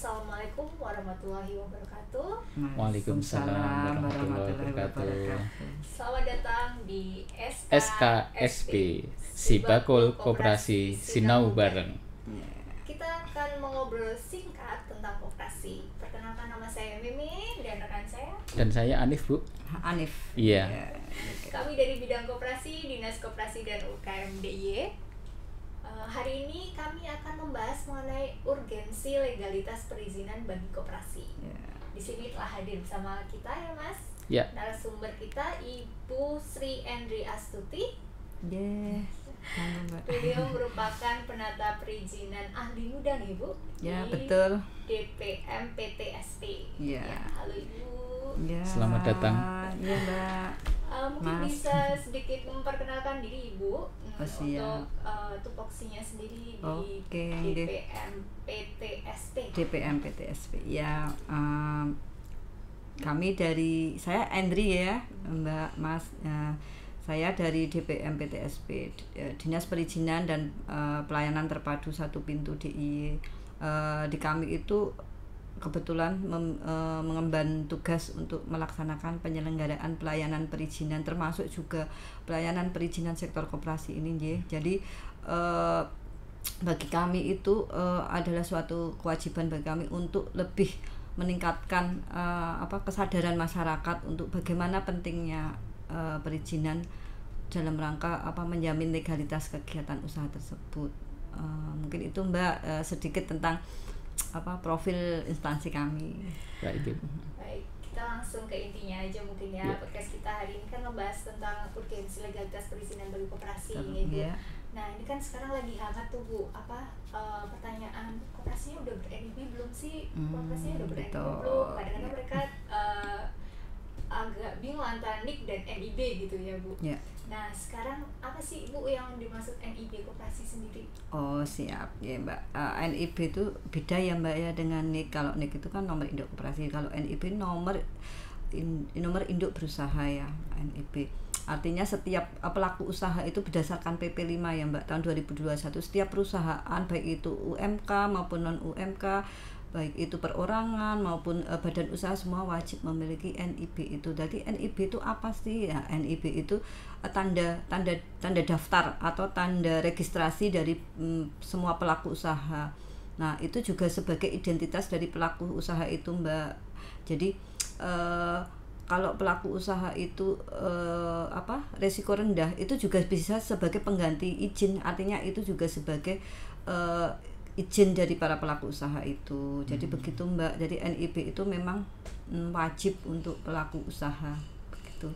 Assalamualaikum warahmatullahi wabarakatuh. Waalaikumsalam warahmatullahi wabarakatuh. Selamat datang di SKSP Sibakul Koperasi Sinau Bareng. Kita akan mengobrol singkat tentang koperasi. Perkenalkan, nama saya Mimin dan rekan saya. Dan saya Anif, Bu. Anif. Iya. Kami dari bidang koperasi, Dinas Koperasi dan UKM DIY. Hari ini kami akan membahas mengenai urgensi legalitas perizinan bagi koperasi. Di sini telah hadir bersama kita ya Mas. Ya. Narasumber kita Ibu Sri Endri Astuti. Beliau merupakan penata perizinan ahli muda nih Bu. Ya, di betul. DPM PTSP. Ya. Halo Ibu. Ya. Selamat datang. Ya, Mbak. Mungkin Mas. bisa sedikit memperkenalkan diri Ibu siap. untuk tupoksinya sendiri di Oke, DPM PTSP. DPM PTSP. Ya, kami dari saya Endri ya, Mbak Mas. Saya dari DPM PTSP, Dinas Perizinan dan Pelayanan Terpadu Satu Pintu DIY. Di kami itu kebetulan mengemban tugas untuk melaksanakan penyelenggaraan pelayanan perizinan, termasuk juga pelayanan perizinan sektor koperasi ini, Jadi bagi kami itu adalah suatu kewajiban bagi kami untuk lebih meningkatkan kesadaran masyarakat untuk bagaimana pentingnya perizinan dalam rangka menjamin legalitas kegiatan usaha tersebut. Mungkin itu Mbak sedikit tentang profil instansi kami. Baik, kita langsung ke intinya aja mungkin ya. Podcast kita hari ini kan membahas tentang urgensi legalitas perizinan bagi koperasi ya. Nah, ini kan sekarang lagi hangat tuh Bu, pertanyaan koperasinya udah ber-NIB belum sih? Koperasinya udah ber-NIB belum? Kadang-kadang mereka agak bingung antara NIK dan NIB gitu ya Bu. Ya. Nah, sekarang apa sih Bu yang dimaksud NIB koperasi sendiri? Oh siap ya Mbak. NIB itu beda ya Mbak ya dengan NIK. Kalau NIK itu kan nomor induk koperasi, kalau NIB nomor induk berusaha ya, NIB. Artinya setiap pelaku usaha itu berdasarkan PP 5 ya Mbak tahun 2021, setiap perusahaan baik itu UMK maupun non UMK, baik itu perorangan maupun badan usaha, semua wajib memiliki NIB itu. Jadi NIB itu apa sih? Ya, NIB itu tanda daftar atau tanda registrasi dari semua pelaku usaha. Nah, itu juga sebagai identitas dari pelaku usaha itu, Mbak. Jadi kalau pelaku usaha itu resiko rendah, itu juga bisa sebagai pengganti izin. Artinya itu juga sebagai izin dari para pelaku usaha itu. Jadi begitu Mbak. Jadi NIB itu memang wajib untuk pelaku usaha begitu.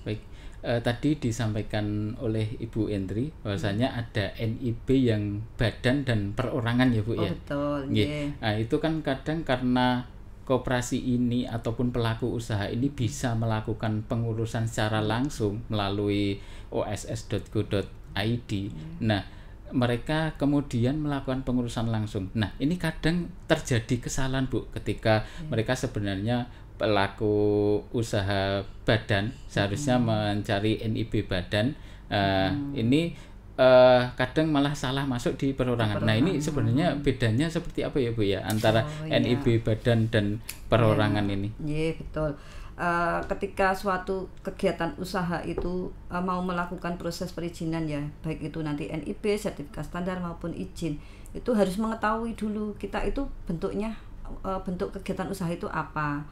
Baik. Tadi disampaikan oleh Ibu Endri bahwasanya ada NIB yang badan dan perorangan ya Bu ya. Betul. Nah, itu kan kadang karena koperasi ini ataupun pelaku usaha ini bisa melakukan pengurusan secara langsung melalui oss.go.id. Nah, mereka kemudian melakukan pengurusan langsung. Nah, ini kadang terjadi kesalahan Bu ketika mereka sebenarnya pelaku usaha badan seharusnya mencari NIB badan. Ini kadang malah salah masuk di perorangan. Nah, ini sebenarnya bedanya seperti apa ya Bu ya antara NIB badan dan perorangan ini? Iya, betul. Ketika suatu kegiatan usaha itu mau melakukan proses perizinan ya, baik itu nanti NIB, sertifikat standar maupun izin, itu harus mengetahui dulu kita itu bentuknya, bentuk kegiatan usaha itu apa,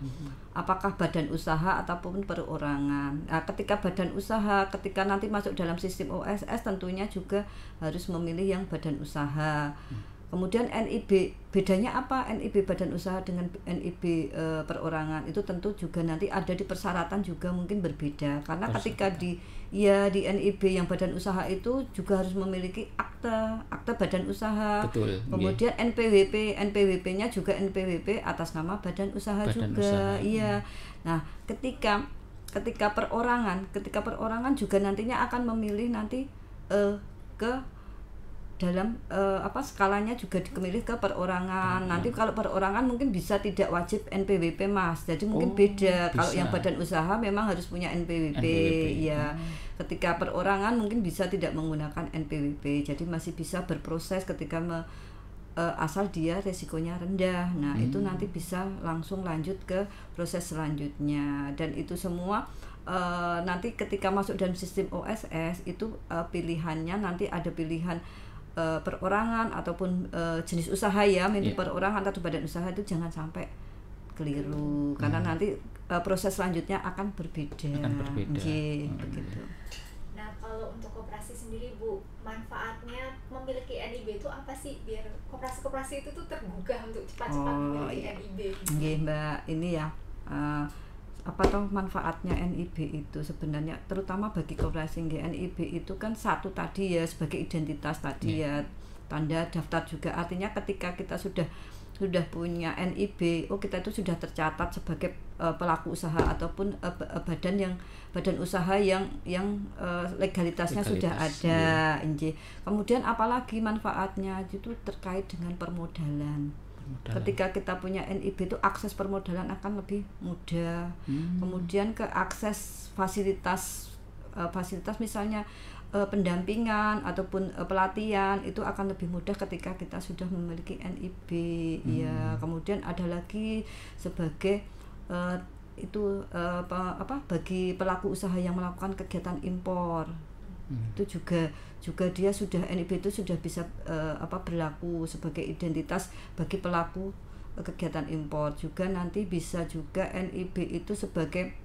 apakah badan usaha ataupun perorangan. Nah, ketika badan usaha, ketika nanti masuk dalam sistem OSS, tentunya juga harus memilih yang badan usaha. Kemudian NIB, bedanya apa NIB badan usaha dengan NIB perorangan? Itu tentu juga nanti ada di persyaratan juga mungkin berbeda. Karena ketika di NIB yang badan usaha itu juga harus memiliki akte badan usaha. Betul. Kemudian NPWP-nya juga NPWP atas nama badan usaha badan juga. Usaha. Iya. Nah, ketika perorangan juga nantinya akan memilih nanti ke dalam skalanya juga dikemilih ke perorangan. Nanti kalau perorangan mungkin bisa tidak wajib NPWP Mas. Jadi mungkin beda. Kalau yang badan usaha memang harus punya NPWP. Ya. Ketika perorangan mungkin bisa tidak menggunakan NPWP. Jadi masih bisa berproses ketika asal dia resikonya rendah. Nah, itu nanti bisa langsung lanjut ke proses selanjutnya, dan itu semua nanti ketika masuk dalam sistem OSS itu pilihannya nanti ada pilihan perorangan ataupun jenis usaha ya, perorangan atau badan usaha, itu jangan sampai keliru karena nanti proses selanjutnya akan berbeda. Begitu. Nah, kalau untuk koperasi sendiri Bu, manfaatnya memiliki NIB itu apa sih biar koperasi-koperasi itu tuh tergugah untuk cepat-cepat memiliki NIB? Nggih Mbak, ini ya apa toh manfaatnya NIB itu sebenarnya terutama bagi koperasi. NIB itu kan satu tadi ya sebagai identitas tadi ya, tanda daftar juga, artinya ketika kita sudah punya NIB, kita itu sudah tercatat sebagai pelaku usaha ataupun badan usaha yang legalitasnya sudah ada. Kemudian apalagi manfaatnya itu terkait dengan permodalan. Ketika kita punya NIB itu akses permodalan akan lebih mudah. Kemudian ke akses fasilitas misalnya pendampingan ataupun pelatihan itu akan lebih mudah ketika kita sudah memiliki NIB. Ya, kemudian ada lagi sebagai bagi pelaku usaha yang melakukan kegiatan impor. Itu juga dia sudah NIB itu sudah bisa berlaku sebagai identitas bagi pelaku kegiatan impor. Juga nanti bisa juga NIB itu sebagai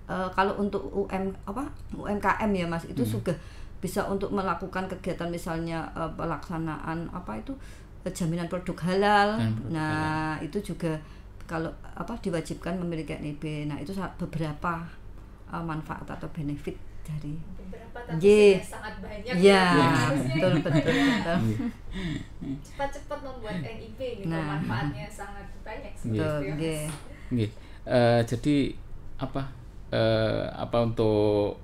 kalau untuk UMKM ya Mas, itu juga bisa untuk melakukan kegiatan misalnya pelaksanaan jaminan produk halal. Itu juga kalau diwajibkan memiliki NIB. Nah, itu beberapa manfaat atau benefit dari tapi sangat banyak betul. Cepat-cepat membuat NIB ini manfaatnya sangat banyak jadi untuk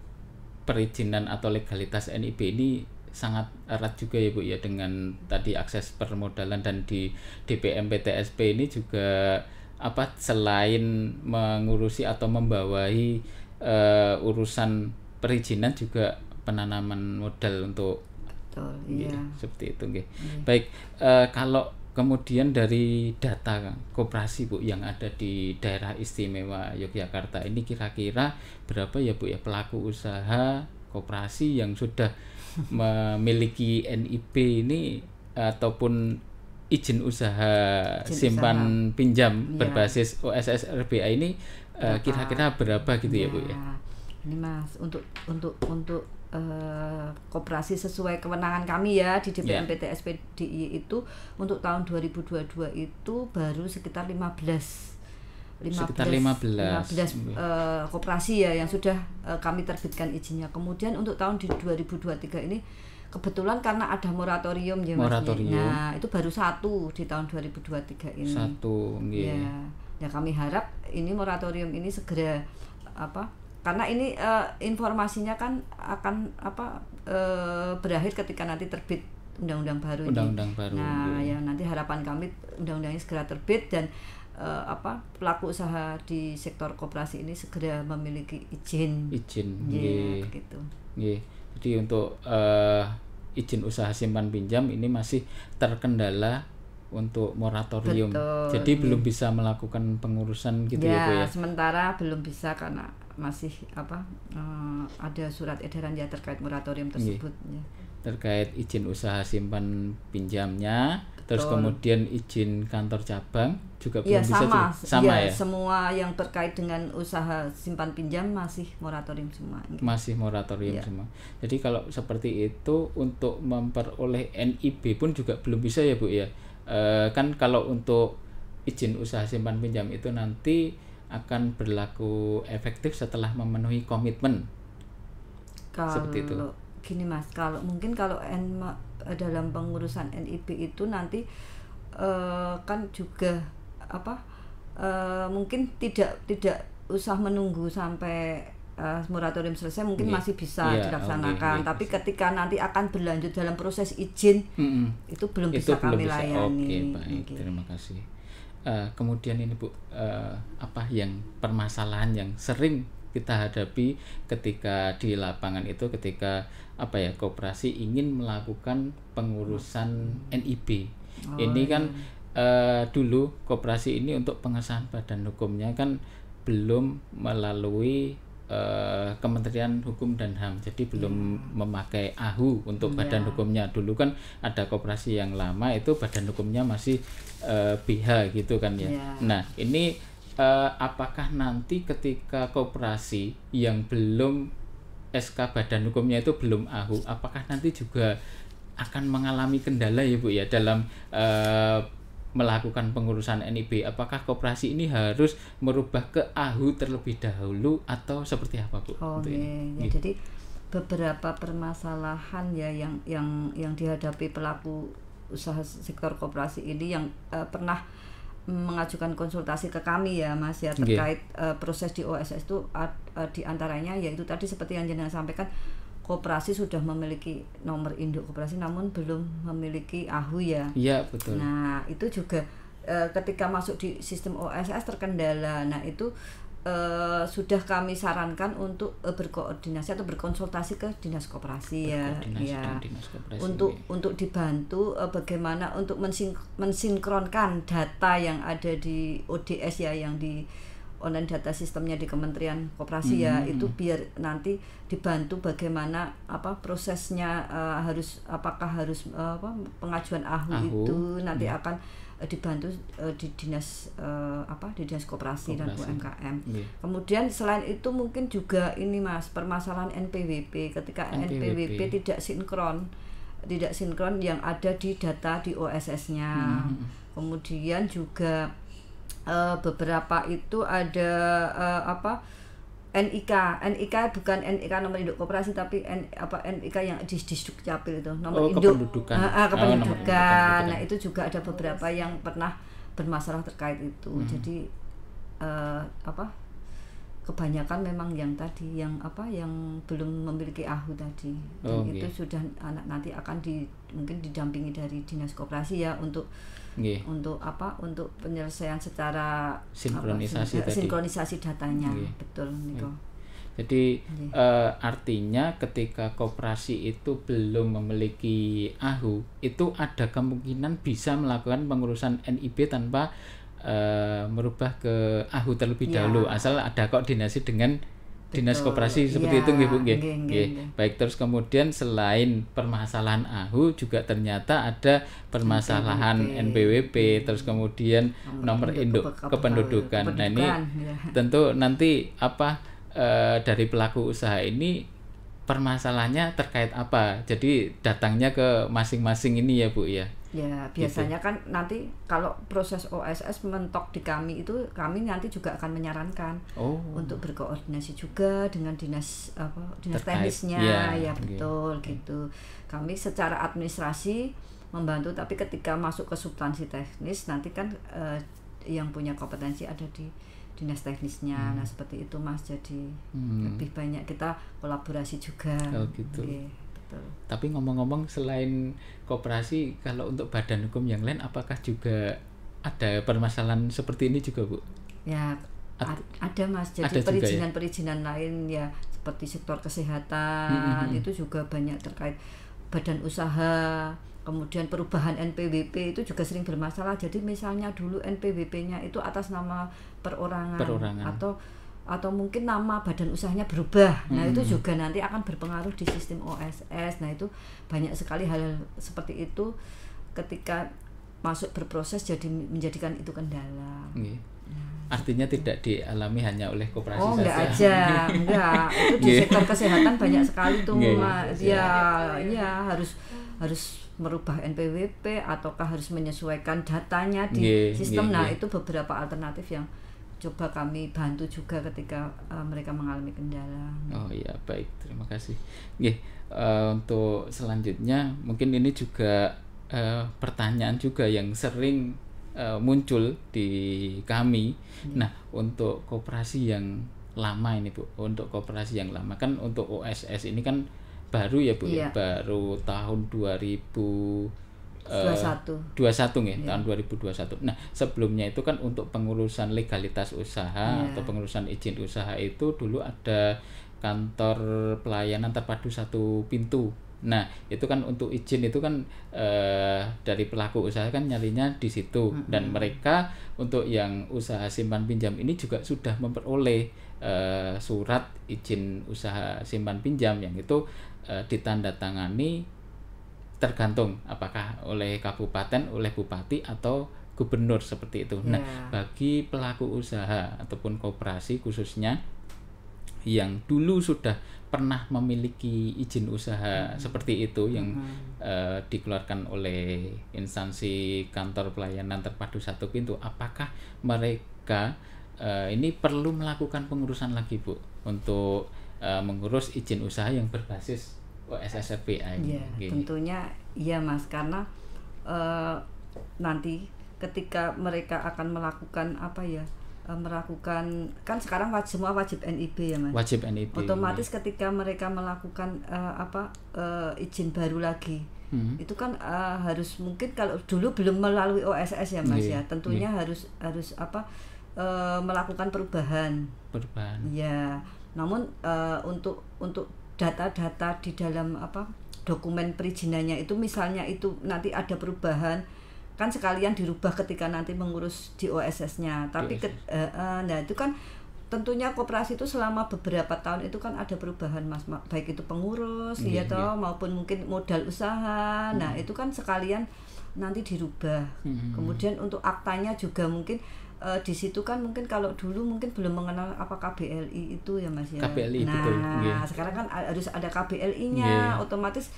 perizinan atau legalitas NIB ini sangat erat juga ya Bu ya, dengan tadi akses permodalan, dan di DPM PTSP ini juga selain mengurusi atau membawahi urusan perizinan juga penanaman modal untuk seperti itu nggih. Baik, kalau kemudian dari data koperasi Bu yang ada di daerah istimewa Yogyakarta ini, kira-kira berapa ya Bu ya pelaku usaha koperasi yang sudah memiliki NIB ini ataupun izin usaha simpan pinjam berbasis OSS RBA ini, kira-kira berapa gitu ya Bu ya? Ini Mas, untuk koperasi sesuai kewenangan kami ya di DPM PTSP DIY itu untuk tahun 2022 itu baru sekitar 15 koperasi ya yang sudah kami terbitkan izinnya. Kemudian untuk tahun 2023 ini kebetulan karena ada moratorium ya Mas. Nah, itu baru 1 di tahun 2023 ini. 1 nggih. Ya kami harap ini moratorium ini segera karena ini informasinya kan akan berakhir ketika nanti terbit undang-undang baru. Nah, ya nanti harapan kami undang-undangnya segera terbit dan pelaku usaha di sektor koperasi ini segera memiliki izin. Begitu. Jadi untuk izin usaha simpan pinjam ini masih terkendala untuk moratorium. Jadi belum bisa melakukan pengurusan gitu ya Bu ya. Sementara belum bisa karena masih ada surat edaran ya terkait moratorium tersebut ya. Terkait izin usaha simpan pinjamnya, terus kemudian izin kantor cabang juga belum bisa sama ya. Semua yang terkait dengan usaha simpan pinjam masih moratorium semua. Masih moratorium semua. Jadi kalau seperti itu untuk memperoleh NIB pun juga belum bisa ya Bu ya. Kan kalau untuk izin usaha simpan pinjam itu nanti akan berlaku efektif setelah memenuhi komitmen. Seperti itu. Gini Mas, kalau dalam pengurusan NIB itu nanti kan juga mungkin tidak usah menunggu sampai moratorium selesai, mungkin masih bisa dilaksanakan. Tapi ketika nanti akan berlanjut dalam proses izin itu belum bisa kami layani. Baik, terima kasih. Kemudian ini Bu, permasalahan yang sering kita hadapi ketika di lapangan itu, ketika koperasi ingin melakukan pengurusan NIB. Ini kan dulu koperasi ini untuk pengesahan badan hukumnya kan belum melalui Kementerian Hukum dan HAM, jadi belum memakai AHU untuk badan hukumnya. Dulu kan ada koperasi yang lama itu badan hukumnya masih BH gitu kan ya. Nah ini apakah nanti ketika koperasi yang belum SK badan hukumnya itu belum AHU, apakah nanti juga akan mengalami kendala ya Bu ya dalam melakukan pengurusan NIB? Apakah koperasi ini harus merubah ke AHU terlebih dahulu atau seperti apa Bu? Ya, jadi beberapa permasalahan ya yang dihadapi pelaku usaha sektor koperasi ini yang pernah mengajukan konsultasi ke kami ya Mas ya terkait proses di OSS itu diantaranya yaitu tadi seperti yang jenengan sampaikan, koperasi sudah memiliki nomor induk koperasi namun belum memiliki AHU ya. Iya betul. Nah itu juga ketika masuk di sistem OSS terkendala. Nah itu sudah kami sarankan untuk berkoordinasi atau berkonsultasi ke dinas koperasi ya. Dinas koperasi, untuk dibantu bagaimana untuk mensinkronkan data yang ada di ODS ya, yang di online data sistemnya di Kementerian Koperasi ya, itu biar nanti dibantu bagaimana prosesnya apakah harus pengajuan AHU itu nanti akan dibantu di dinas di dinas koperasi dan UMKM. Kemudian selain itu mungkin juga ini Mas, permasalahan NPWP ketika NPWP tidak sinkron yang ada di data di OSS-nya. Kemudian juga beberapa itu ada NIK bukan NIK nomor induk koperasi tapi NIK yang di Dukcapil itu nomor induk kependudukan. Nah itu juga ada beberapa yang pernah bermasalah terkait itu. Jadi kebanyakan memang yang tadi yang belum memiliki AHU tadi. Dan itu sudah nanti akan mungkin didampingi dari dinas koperasi ya untuk penyelesaian secara sinkronisasi datanya. Betul Niko. Jadi artinya ketika koperasi itu belum memiliki AHU, itu ada kemungkinan bisa melakukan pengurusan NIB tanpa merubah ke AHU terlebih dahulu, asal ada koordinasi dengan dinas koperasi seperti itu nggih Bu nggih. Baik, terus kemudian selain permasalahan AHU juga ternyata ada permasalahan NPWP, terus kemudian nomor induk kependudukan. Nah ini tentu nanti dari pelaku usaha ini permasalahannya terkait apa? Jadi datangnya ke masing-masing ini ya Bu ya. Ya biasanya kan nanti kalau proses OSS mentok di kami itu, kami nanti juga akan menyarankan untuk berkoordinasi juga dengan dinas teknisnya ya betul gitu. Kami secara administrasi membantu, tapi ketika masuk ke substansi teknis nanti kan yang punya kompetensi ada di dinas teknisnya. Nah seperti itu Mas, jadi lebih banyak kita kolaborasi juga. Gitu. Tapi ngomong-ngomong, selain koperasi, kalau untuk badan hukum yang lain apakah juga ada permasalahan seperti ini juga Bu? Ya ada Mas, jadi perizinan-perizinan lain ya seperti sektor kesehatan itu juga banyak terkait badan usaha. Kemudian perubahan NPWP itu juga sering bermasalah. Jadi misalnya dulu NPWP-nya itu atas nama perorangan. Atau mungkin nama badan usahanya berubah. Nah itu juga nanti akan berpengaruh di sistem OSS. Nah itu banyak sekali hal seperti itu ketika masuk berproses jadi menjadikan itu kendala. Artinya tidak dialami hanya oleh koperasi saja. Enggak. Itu di sektor kesehatan banyak sekali tuh Mas. Ya harus merubah NPWP ataukah harus menyesuaikan datanya di sistem. Nah itu beberapa alternatif yang coba kami bantu juga ketika mereka mengalami kendala. Oh iya, baik, terima kasih. Untuk selanjutnya mungkin ini juga pertanyaan juga yang sering muncul di kami. Nah, untuk koperasi yang lama ini Bu, untuk koperasi yang lama kan untuk OSS ini kan baru ya Bu, baru tahun 2021 ya, tahun 2021. Nah, sebelumnya itu kan untuk pengurusan legalitas usaha atau pengurusan izin usaha itu dulu ada kantor pelayanan terpadu satu pintu Nah, itu kan untuk izin itu kan dari pelaku usaha kan nyarinya di situ, dan mereka untuk yang usaha simpan pinjam ini juga sudah memperoleh surat izin usaha simpan pinjam yang itu ditandatangani tergantung apakah oleh kabupaten, oleh bupati atau gubernur seperti itu. Nah, bagi pelaku usaha ataupun koperasi khususnya yang dulu sudah pernah memiliki izin usaha seperti itu yang dikeluarkan oleh instansi kantor pelayanan terpadu satu pintu, apakah mereka ini perlu melakukan pengurusan lagi, Bu, untuk mengurus izin usaha yang berbasis OSS RBA ini? Ya, tentunya iya Mas, karena nanti ketika mereka akan melakukan melakukan, kan sekarang semua wajib NIB ya Mas. Wajib NIB. Otomatis ketika mereka melakukan izin baru lagi, itu kan harus, mungkin kalau dulu belum melalui OSS ya Mas ya, tentunya harus melakukan perubahan. Ya, namun untuk data-data di dalam dokumen perizinannya itu, misalnya itu nanti ada perubahan, kan sekalian dirubah ketika nanti mengurus di OSS-nya. Tapi nah itu kan tentunya koperasi itu selama beberapa tahun itu kan ada perubahan Mas, baik itu pengurus maupun mungkin modal usaha. Nah, itu kan sekalian nanti dirubah. Kemudian untuk aktanya juga mungkin di situ kan mungkin kalau dulu mungkin belum mengenal apa KBLI itu ya Mas ya. KBLI, nah, betul. Sekarang kan harus ada KBLI-nya. Otomatis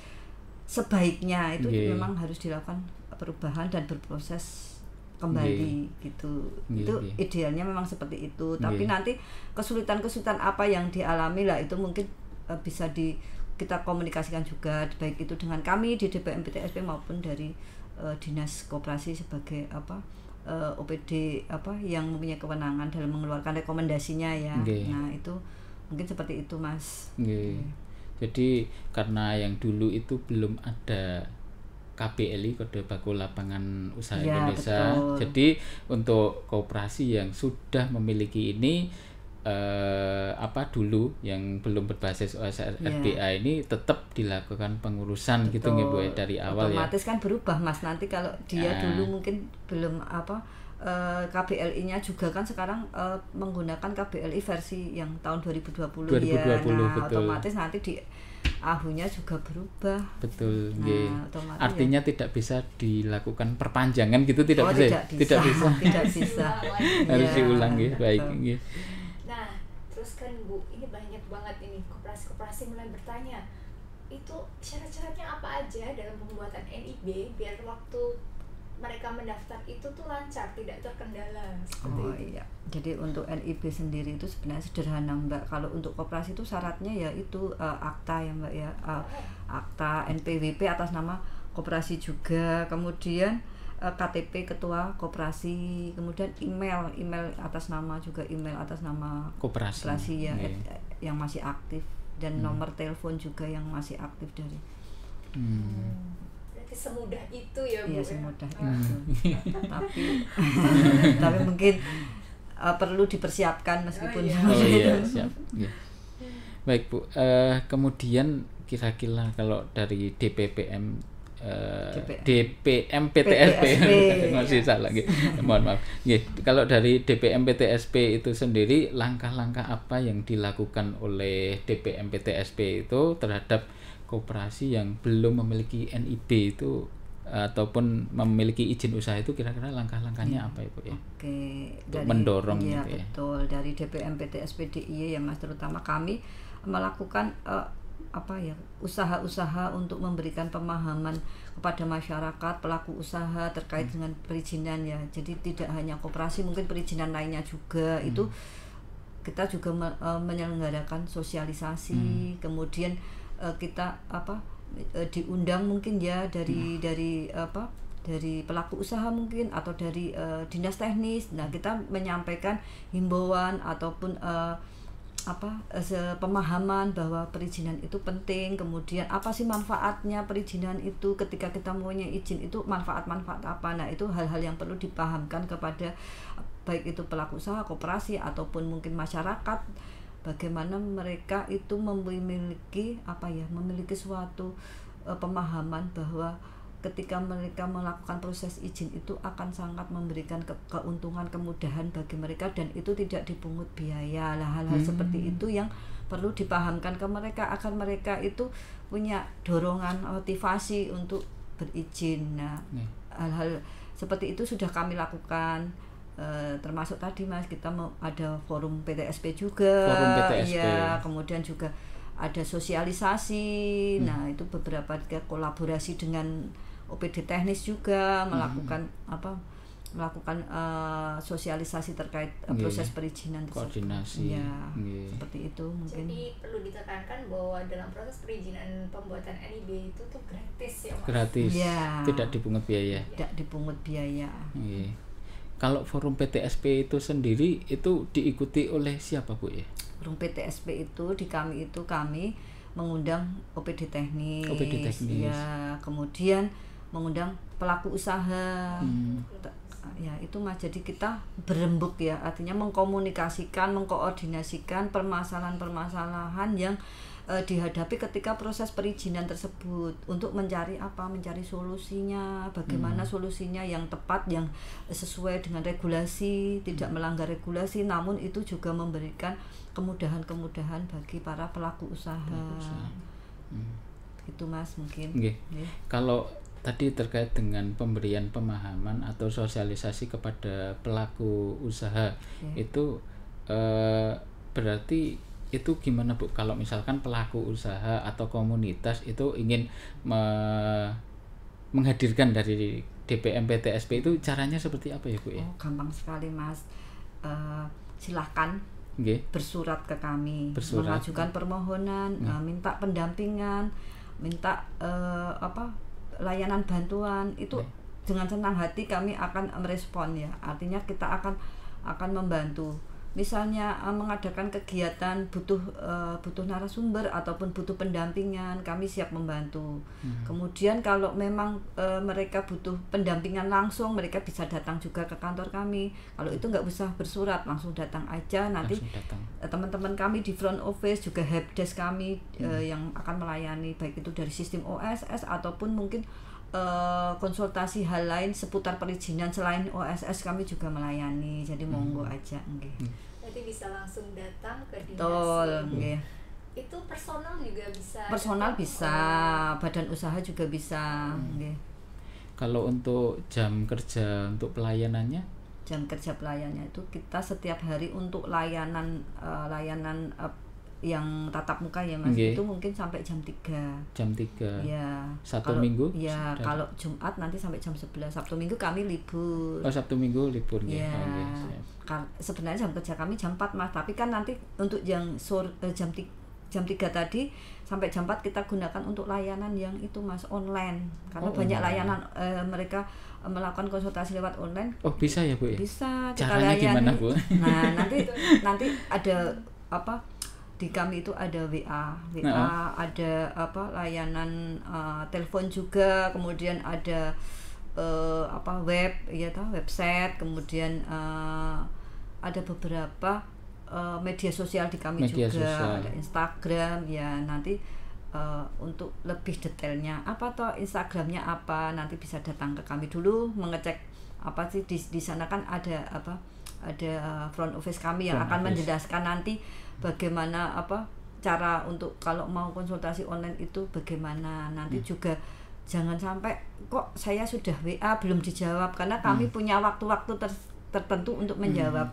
sebaiknya itu memang harus dilakukan perubahan dan berproses kembali gitu. Itu idealnya memang seperti itu. Tapi nanti kesulitan-kesulitan apa yang dialami lah itu mungkin bisa kita komunikasikan juga, baik itu dengan kami di DPM PTSP maupun dari dinas koperasi sebagai OPD yang mempunyai kewenangan dalam mengeluarkan rekomendasinya ya. Nah, itu mungkin seperti itu Mas. Jadi karena yang dulu itu belum ada KBLI, Kode Baku Lapangan Usaha Indonesia. Betul. Jadi untuk koperasi yang sudah memiliki ini dulu yang belum berbasis OSS RBA ini tetap dilakukan pengurusan. Betul. Gitu nggih Bu dari awal. Otomatis kan berubah Mas, nanti kalau dia dulu mungkin belum KBLI-nya juga kan sekarang menggunakan KBLI versi yang tahun 2020 ya. Nah, betul. Otomatis nanti di ahunya juga berubah. Betul. Nah, artinya tidak bisa dilakukan perpanjangan gitu, tidak bisa. Tidak bisa. Harus diulang nggih. Baik nggih. Nah, terus kan Bu, ini banyak banget ini koperasi mulai bertanya, itu syarat-syaratnya apa aja dalam pembuatan NIB biar waktu mereka mendaftar itu tuh lancar, tidak terkendala seperti itu. Iya. Jadi untuk NIB sendiri itu sebenarnya sederhana Mbak. Kalau untuk koperasi itu syaratnya ya itu akta ya Mbak ya. Akta NPWP atas nama koperasi juga, kemudian KTP ketua koperasi, kemudian email atas nama koperasi ya, yang masih aktif, dan nomor telepon juga yang masih aktif dari. Berarti semudah itu ya Bu? Iya, semudah itu. tapi mungkin perlu dipersiapkan meskipun. Siap. Baik Bu, kemudian kira-kira kalau dari DPM PTSP masih salah gitu. Mohon maaf. Kalau dari DPM PTSP itu sendiri, langkah-langkah apa yang dilakukan oleh DPM PTSP itu terhadap koperasi yang belum memiliki NIB itu ataupun memiliki izin usaha itu, kira-kira langkah-langkahnya apa Ibu ya? Oke, untuk mendorong ya, gitu ya. Betul. Dari DPM PTSP DIY ya Mas, terutama kami melakukan usaha-usaha untuk memberikan pemahaman kepada masyarakat pelaku usaha terkait dengan perizinan ya. Jadi tidak hanya koperasi, mungkin perizinan lainnya juga itu kita juga menyelenggarakan sosialisasi. Kemudian kita diundang mungkin ya dari pelaku usaha mungkin atau dari dinas teknis. Nah, kita menyampaikan himbauan ataupun pemahaman bahwa perizinan itu penting, kemudian apa sih manfaatnya perizinan itu, ketika kita mempunyai izin itu manfaat-manfaat apa. Nah, itu hal-hal yang perlu dipahamkan kepada baik itu pelaku usaha, koperasi ataupun mungkin masyarakat, bagaimana mereka itu memiliki memiliki suatu pemahaman bahwa ketika mereka melakukan proses izin itu akan sangat memberikan keuntungan, kemudahan bagi mereka, dan itu tidak dipungut biaya. Hal-hal seperti itu yang perlu dipahamkan ke mereka agar mereka itu punya dorongan, motivasi untuk berizin. Nah, hal-hal seperti itu sudah kami lakukan. Termasuk tadi Mas, kita ada forum PTSP juga, forum PTSP. Ya, kemudian juga ada sosialisasi. Nah, itu beberapa kolaborasi dengan OPD teknis juga melakukan sosialisasi terkait proses perizinan tersebut. Koordinasi. Ya, seperti itu mungkin. Jadi perlu ditekankan bahwa dalam proses perizinan pembuatan NIB itu tuh gratis ya Mas. Gratis. Ya. Tidak dipungut biaya. Tidak dipungut biaya. Kalau forum PTSP itu sendiri itu diikuti oleh siapa Bu ya? Forum PTSP itu kami mengundang OPD teknis. OPD teknis. Ya, kemudian mengundang pelaku usaha. Ya, itu Mas, jadi kita berembuk ya, artinya mengkomunikasikan, mengkoordinasikan permasalahan-permasalahan yang dihadapi ketika proses perizinan tersebut untuk mencari solusinya, bagaimana solusinya yang tepat, yang sesuai dengan regulasi, tidak melanggar regulasi, namun itu juga memberikan kemudahan-kemudahan bagi para pelaku usaha. Itu Mas mungkin. Kalau tadi terkait dengan pemberian pemahaman atau sosialisasi kepada pelaku usaha, itu berarti itu gimana Bu? Kalau misalkan pelaku usaha atau komunitas itu ingin menghadirkan dari DPM PTSP, itu caranya seperti apa ya Bu ya? Gampang sekali Mas. Silahkan bersurat ke kami, mengajukan permohonan, minta pendampingan, minta layanan bantuan, itu dengan senang hati kami akan merespon ya. Artinya kita akan membantu. Misalnya mengadakan kegiatan butuh narasumber ataupun butuh pendampingan, kami siap membantu. Kemudian kalau memang mereka butuh pendampingan langsung, mereka bisa datang juga ke kantor kami. Kalau itu nggak usah bersurat, langsung datang aja. Nanti teman-teman kami di front office juga helpdesk kami yang akan melayani, baik itu dari sistem OSS ataupun mungkin konsultasi hal lain seputar perizinan selain OSS, kami juga melayani. Jadi monggo aja. Berarti bisa langsung datang ke dinas. Betul. Itu personal juga bisa. Personal bisa, badan usaha juga bisa. Kalau untuk jam kerja untuk pelayanannya? Jam kerja pelayanannya itu kita setiap hari untuk layanan yang tatap muka ya Mas, itu mungkin sampai jam 3. Jam 3. Ya. Satu minggu? Ya, kalau Jumat nanti sampai jam 11. Sabtu Minggu kami libur. Oh, Sabtu Minggu libur ya. Sebenarnya jam kerja kami jam 4 Mas, tapi kan nanti untuk yang jam 3 tadi sampai jam 4 kita gunakan untuk layanan yang itu Mas, online. Karena banyak layanan mereka melakukan konsultasi lewat online. Oh, bisa ya Bu ya? Bisa. Caranya gimana Bu? Nah, nanti ada di kami itu ada WA, ada layanan telepon juga, kemudian ada web, website, kemudian ada beberapa media sosial di kami juga, ada Instagram ya. Nanti untuk lebih detailnya Instagramnya apa, nanti bisa datang ke kami dulu mengecek apa sih di sana kan ada front office kami yang akan menjelaskan nanti bagaimana cara untuk kalau mau konsultasi online itu bagaimana. Nanti juga jangan sampai kok saya sudah WA belum dijawab, karena kami punya waktu-waktu tertentu untuk menjawab.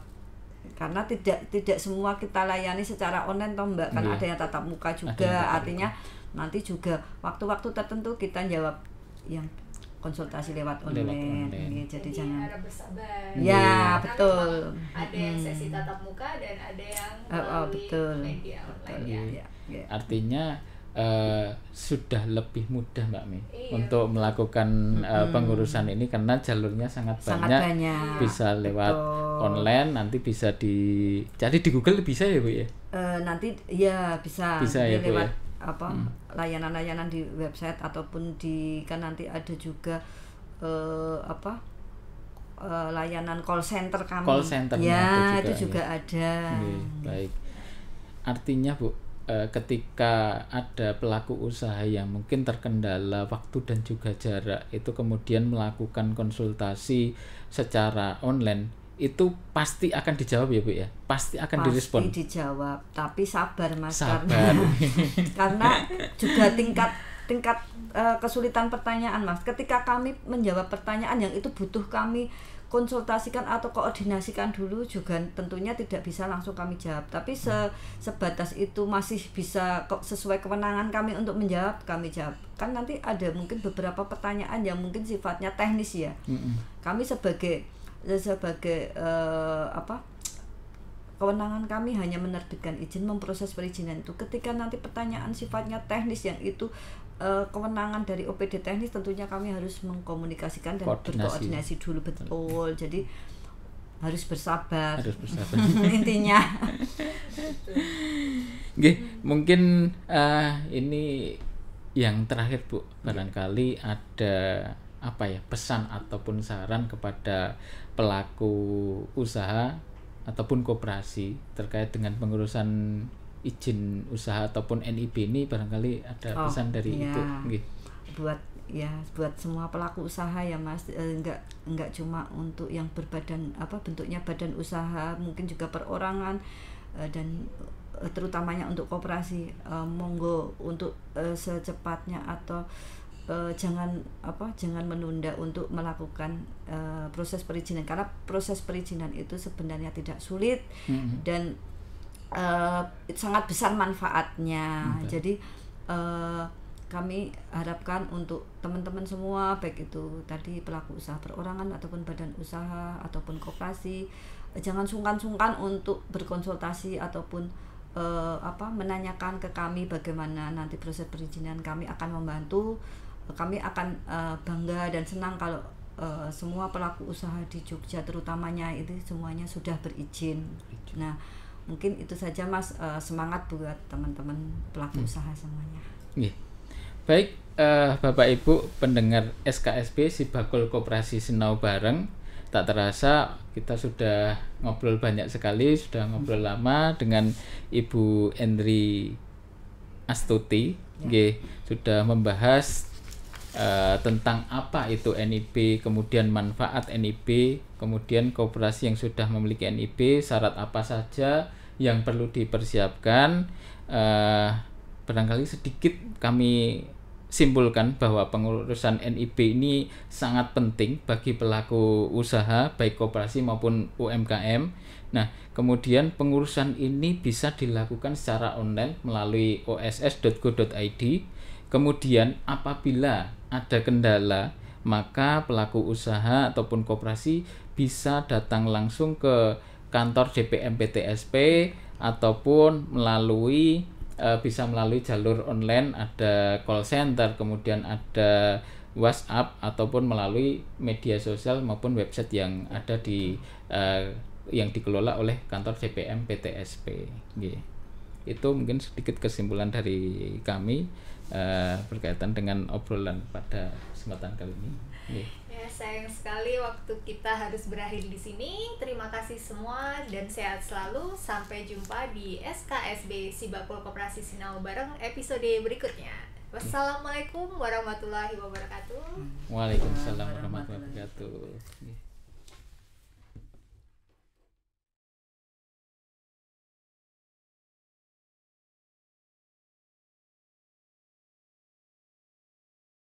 Karena tidak semua kita layani secara online toh Mbak, kan ada yang tatap muka juga. Artinya nanti juga waktu-waktu tertentu kita jawab yang konsultasi lewat online. Jadi jangan harap bersabar. Ya, betul. Ada yang sesi tatap muka dan ada yang melalui media online. Ya. Artinya sudah lebih mudah Mbak Mi untuk melakukan pengurusan ini, karena jalurnya sangat banyak. Bisa lewat online, nanti bisa dicari di Google, bisa ya Bu ya? Nanti ya bisa ya Bu lewat ya? Layanan-layanan di website ataupun kan nanti ada juga layanan call center kami. Call center ya itu juga ada. Baik. Artinya Bu, ketika ada pelaku usaha yang mungkin terkendala waktu dan juga jarak, itu kemudian melakukan konsultasi secara online, itu pasti akan dijawab ya Bu ya? Pasti akan direspon. Pasti dijawab, tapi sabar Mas. Sabar. Karena juga tingkat kesulitan pertanyaan Mas. Ketika kami menjawab pertanyaan yang itu butuh kami konsultasikan atau koordinasikan dulu, juga tentunya tidak bisa langsung kami jawab, tapi sebatas itu masih bisa sesuai kewenangan kami untuk menjawab, kami jawab. Kan nanti ada mungkin beberapa pertanyaan yang mungkin sifatnya teknis ya. Kami sebagai kewenangan kami hanya menerbitkan izin, memproses perizinan itu. Ketika nanti pertanyaan sifatnya teknis yang itu kewenangan dari OPD teknis, tentunya kami harus mengkomunikasikan dan berkoordinasi dulu, betul. Jadi harus bersabar. Intinya. Mungkin ini yang terakhir Bu, barangkali ada pesan ataupun saran kepada pelaku usaha ataupun koperasi terkait dengan pengurusan izin usaha ataupun NIB ini, barangkali ada pesan dari Ibu. Buat semua pelaku usaha ya Mas, enggak cuma untuk yang bentuknya badan usaha, mungkin juga perorangan dan terutamanya untuk koperasi, monggo untuk secepatnya atau jangan menunda untuk melakukan proses perizinan, karena proses perizinan itu sebenarnya tidak sulit dan sangat besar manfaatnya. Jadi kami harapkan untuk teman-teman semua, baik itu tadi pelaku usaha perorangan ataupun badan usaha ataupun koperasi, jangan sungkan-sungkan untuk berkonsultasi ataupun menanyakan ke kami bagaimana nanti proses perizinan. Kami akan membantu, kami akan bangga dan senang kalau semua pelaku usaha di Jogja terutamanya itu semuanya sudah berizin. Nah, mungkin itu saja Mas, semangat buat teman-teman pelaku usaha semuanya. Baik, Bapak Ibu pendengar SKSB Sibakul Koperasi Sinau Bareng, tak terasa kita sudah ngobrol banyak sekali, sudah ngobrol lama dengan Ibu Endri Astuti, sudah membahas tentang apa itu NIB, kemudian manfaat NIB, kemudian koperasi yang sudah memiliki NIB, syarat apa saja yang perlu dipersiapkan. Barangkali sedikit kami simpulkan bahwa pengurusan NIB ini sangat penting bagi pelaku usaha baik koperasi maupun UMKM. Nah, kemudian pengurusan ini bisa dilakukan secara online melalui oss.go.id. Kemudian apabila ada kendala, maka pelaku usaha ataupun koperasi bisa datang langsung ke kantor DPM PTSP ataupun bisa melalui jalur online, ada call center, kemudian ada WhatsApp ataupun melalui media sosial maupun website yang ada yang dikelola oleh kantor DPM PTSP. Itu mungkin sedikit kesimpulan dari kami berkaitan dengan obrolan pada kesempatan kali ini. Ya, sayang sekali waktu kita harus berakhir di sini. Terima kasih semua dan sehat selalu. Sampai jumpa di SKSB Sibakul Koperasi Sinau Bareng episode berikutnya. Wassalamualaikum warahmatullahi wabarakatuh. Waalaikumsalam warahmatullahi wabarakatuh.